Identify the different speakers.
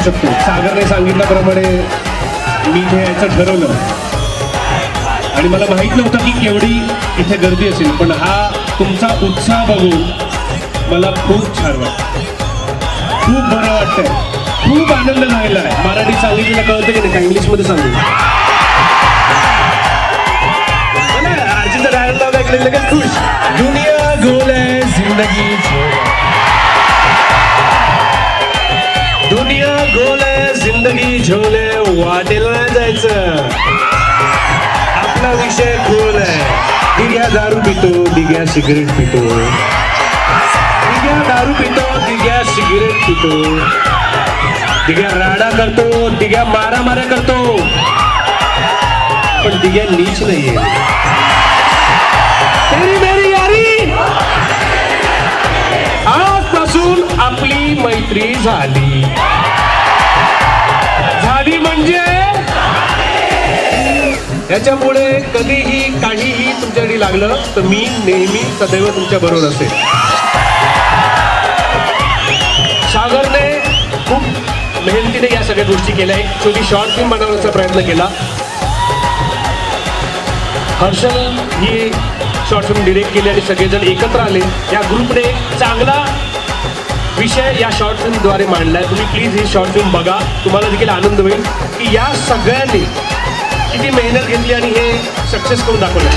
Speaker 1: शकतो. सागरने सांगितल्याप्रमाणे मी इथे यायचं ठरवलं आणि मला माहित नव्हतं की केवढी इथे गर्दी असेल, पण हा तुमचा उत्साह बघून मला खूप छान वाटतं, खूप बरं वाटतंय, खूप आनंद झालेला आहे. मराठी सांगितलेलं कळतं की नाही का, इंग्लिशमध्ये सांगू आजीचा डायलॉग ऐकलं लगेच खुश. दुनिया गोल है जिंदगी दुनिया गोल है जिंदगी झोल है, वाटेला नाही जायचं, आपला विषय गोल आहे. दिग्या दारू पितो, दिग्या सिगरेट पितो, दिग्या दारू पितो, दिग्या सिगरेट पितो, दिग्या राडा करतो, दिग्या मारामाऱ्या करतो, पण दिग्या नीच नाहीये. तेरी मेरी यारी, आजपासून आपली मैत्री झाली. झाली म्हणजे याच्यापुढे कधीही काहीही तुमच्याकडे लागलं तर मी नेहमी सदैव तुमच्या बरोबर असेल. सागरने खूप मेहनतीने या सगळ्या गोष्टी केल्या. एक छोटी शॉर्ट फिल्म बनवण्याचा प्रयत्न केला. हर्षल ही शॉर्ट फिल्म डिरेक्ट केली आणि सगळेजण एकत्र आले. या ग्रुपने चांगला विषय या शॉर्ट फिल्मद्वारे मांडलाय. तुम्ही प्लीज ही शॉर्ट फिल्म बघा, तुम्हाला देखील आनंद होईल की या सगळ्यांनी किती मेहनत घेतली आणि हे सक्सेस करून दाखवलं.